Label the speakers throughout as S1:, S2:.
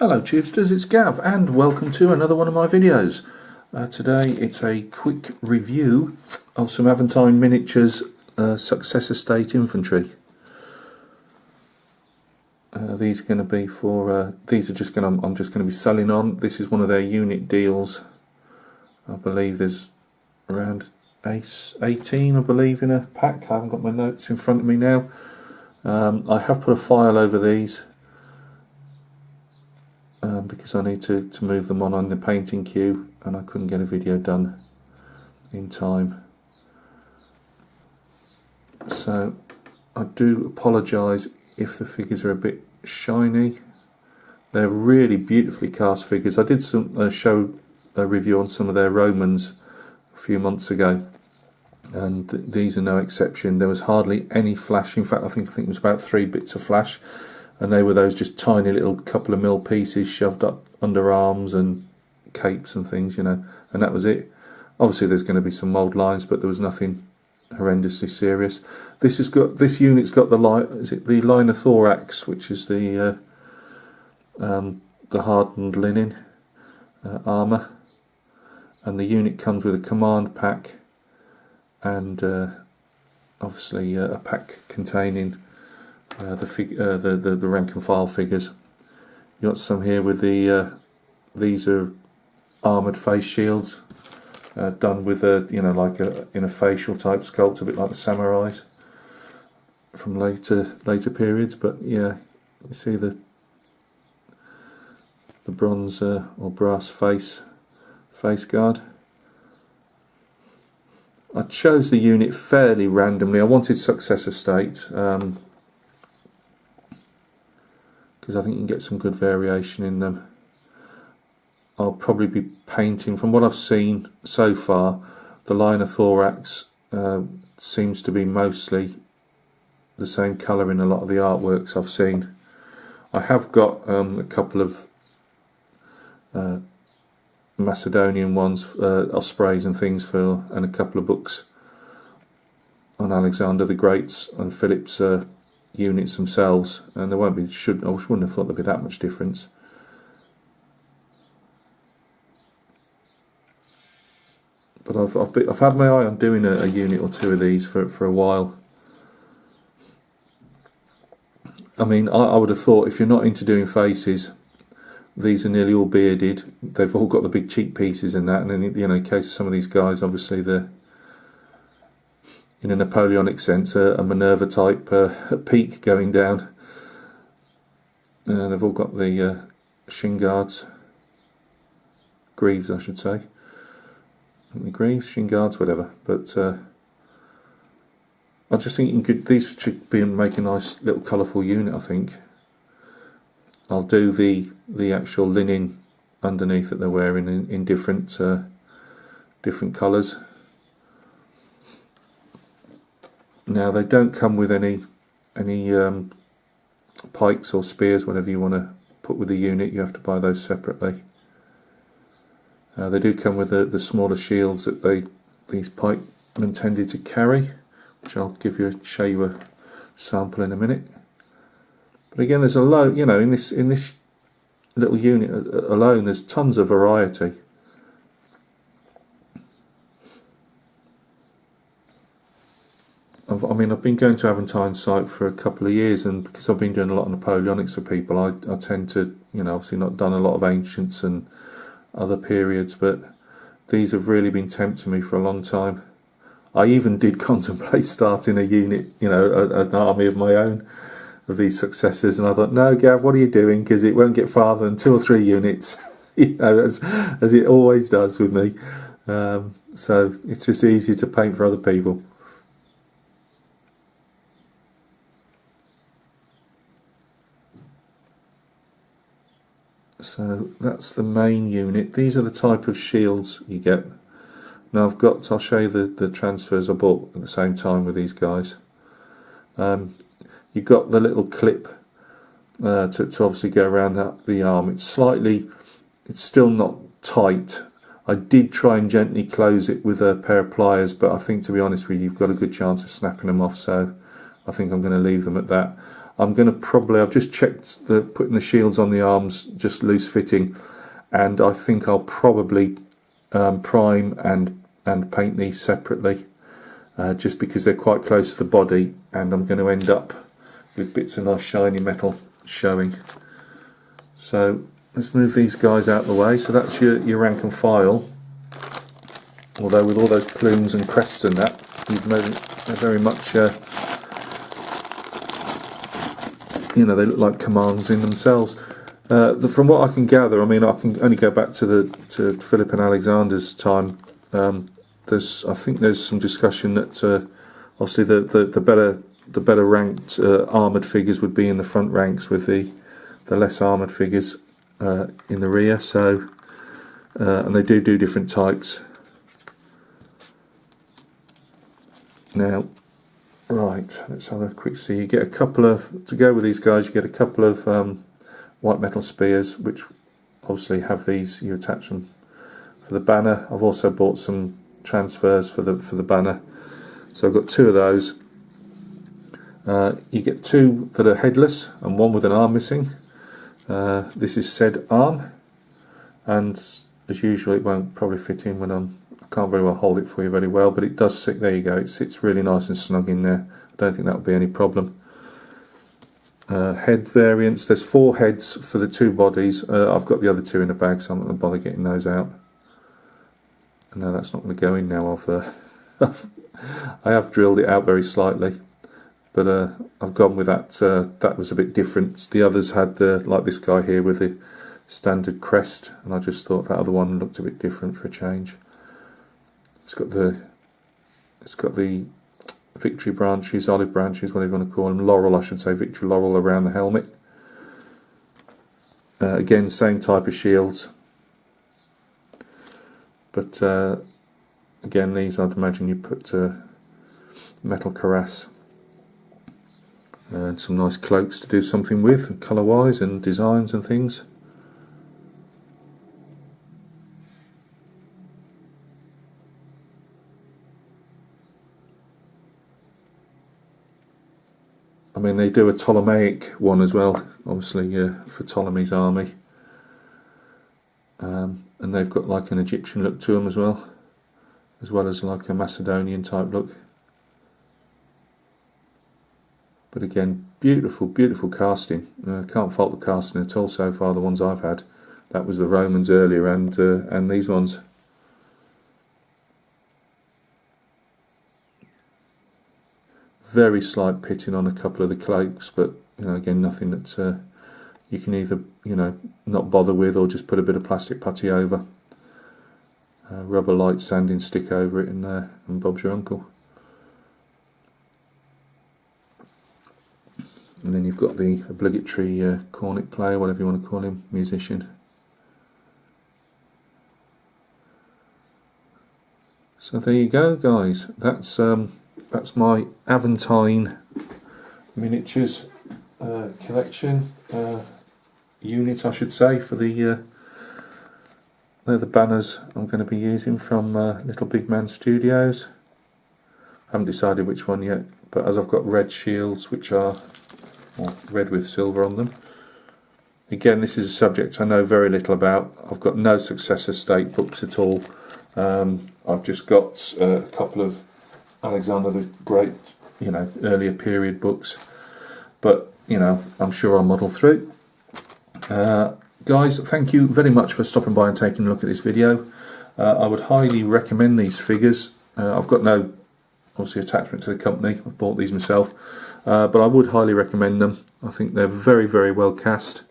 S1: Hello Tubesters, it's Gav and welcome to another one of my videos. Today it's a quick review of some Aventine Miniatures Successor State Infantry. These are going to be for, these are just going to, I'm just going to be selling on. This is one of their unit deals. I believe there's around 18 I believe in a pack. I haven't got my notes in front of me now. I have put a file over these. Because I need to move them on the painting queue and I couldn't get a video done in time. So I do apologise if the figures are a bit shiny. They're really beautifully cast figures. I did show a review on some of their Romans a few months ago, and these are no exception. There was hardly any flash. In fact, I think it was about 3 bits of flash. And they were those just tiny little couple of mil pieces shoved up under arms and capes and things, you know, and that was it. Obviously there's going to be some mould lines, but there was nothing horrendously serious. This unit's got the Linothorax, which is the hardened linen armour, and the unit comes with a command pack and obviously a pack containing the rank and file figures. You got some here with the these are armoured face shields, done with a in a facial type sculpt, a bit like the samurais from later periods. But yeah, you see the bronze or brass face guard. I chose the unit fairly randomly. I wanted Successor State. Because I think you can get some good variation in them. I'll probably be painting, from what I've seen so far, the Linothorax seems to be mostly the same colour in a lot of the artworks I've seen. I have got a couple of Macedonian ones, ospreys and things and a couple of books on Alexander the Great's and Philip's units themselves, and there won't be. I wouldn't have thought there'd be that much difference. But I've had my eye on doing a unit or two of these for a while. I mean, I would have thought if you're not into doing faces, these are nearly all bearded. They've all got the big cheek pieces and that, and then in case of some of these guys, obviously they're, in a Napoleonic sense, a Minerva type peak going down. They've all got the shin guards, greaves I should say. Greaves, shin guards, whatever. But I just think these should be make a nice little colourful unit. I think I'll do the actual linen underneath that they're wearing in different colours. Now they don't come with any pikes or spears, whatever you want to put with the unit. You have to buy those separately. They do come with the smaller shields that these pikemen tended to carry, which I'll show you a sample in a minute. But again, there's a load, in this little unit alone, there's tons of variety. I mean, I've been going to Aventine's site for a couple of years, and because I've been doing a lot of Napoleonics for people, I tend to, obviously not done a lot of ancients and other periods, but these have really been tempting me for a long time. I even did contemplate starting a unit, an army of my own of these successors, and I thought, no, Gav, what are you doing? Because it won't get farther than 2 or 3 units, as it always does with me. So it's just easier to paint for other people. So that's the main unit. These are the type of shields you get. Now I'll show you the transfers I bought at the same time with these guys. You've got the little clip to obviously go around the arm. It's still not tight. I did try and gently close it with a pair of pliers, but I think, to be honest with you, you've got a good chance of snapping them off, so I think I'm going to leave them at that. I'm going to probably, I've just checked putting the shields on the arms, just loose fitting, and I think I'll probably prime and paint these separately, just because they're quite close to the body, and I'm going to end up with bits of nice shiny metal showing. So let's move these guys out of the way. So that's your rank and file, although with all those plumes and crests and that, they're very much you know, they look like commands in themselves. From what I can gather, I mean, I can only go back to Philip and Alexander's time. I think there's some discussion that obviously the better ranked armoured figures would be in the front ranks, with the less armoured figures in the rear. So and they do different types. Now, right, let's have a quick see. You get a couple of, to go with these guys, you get a couple of white metal spears, which obviously have these, you attach them for the banner. I've also bought some transfers for the banner, so I've got two of those. You get two that are headless and one with an arm missing. This is said arm, and as usual it won't probably fit in when I can't very well hold it for you very well, but it does sit, there you go, it sits really nice and snug in there. I don't think that'll be any problem. Head variants, there's 4 heads for the 2 bodies. I've got the other 2 in the bag, so I'm not going to bother getting those out. No, that's not going to go in now. I have drilled it out very slightly, but I've gone with that. That was a bit different. The others had like this guy here with the standard crest, and I just thought that other one looked a bit different for a change. It's got the victory branches, olive branches, whatever you want to call them, laurel, I should say, victory laurel around the helmet. Again, same type of shields, but again, these I'd imagine you put metal cuirass and some nice cloaks to do something with, colour wise and designs and things. I mean, they do a Ptolemaic one as well, obviously for Ptolemy's army, and they've got like an Egyptian look to them as well as like a Macedonian type look. But again, beautiful, beautiful casting. Can't fault the casting at all so far. The ones I've had, that was the Romans earlier, and these ones. Very slight pitting on a couple of the cloaks, but you know, again, nothing that you can either, you know, not bother with, or just put a bit of plastic putty over, rubber light sanding stick over it, and Bob's your uncle. And then you've got the obligatory cornet player, whatever you want to call him, musician. So there you go, guys. That's my Aventine Miniatures collection, unit, I should say, for they're the banners I'm going to be using from Little Big Man Studios. I haven't decided which one yet, but as I've got red shields, which are red with silver on them. Again, this is a subject I know very little about. I've got no Successor state books at all. I've just got a couple of Alexander the Great, you know, earlier period books, but you know, I'm sure I'll muddle through. Guys, thank you very much for stopping by and taking a look at this video. I would highly recommend these figures. I've got no, obviously, attachment to the company. I've bought these myself, but I would highly recommend them. I think they're very, very well cast,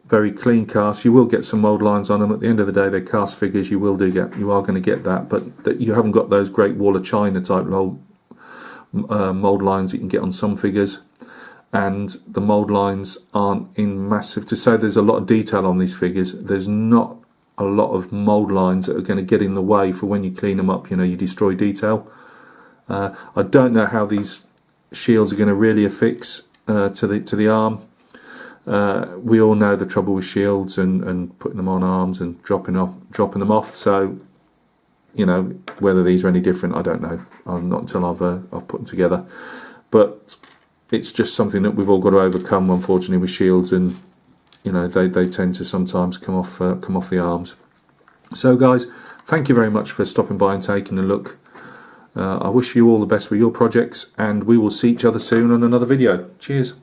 S1: very clean cast. You will get some mould lines on them. At the end of the day, they're cast figures. You are going to get that, but that you haven't got those great Wall of China type mould lines that you can get on some figures. And the mould lines aren't in massive, to say there's a lot of detail on these figures, there's not a lot of mould lines that are going to get in the way for when you clean them up, you know, you destroy detail. I don't know how these shields are going to really affix to the arm. We all know the trouble with shields and putting them on arms and dropping them off. So, you know, whether these are any different, I don't know. Not until I've put them together. But it's just something that we've all got to overcome, unfortunately, with shields, and you know, they tend to sometimes come off the arms. So guys, thank you very much for stopping by and taking a look. I wish you all the best with your projects, and we will see each other soon on another video. Cheers.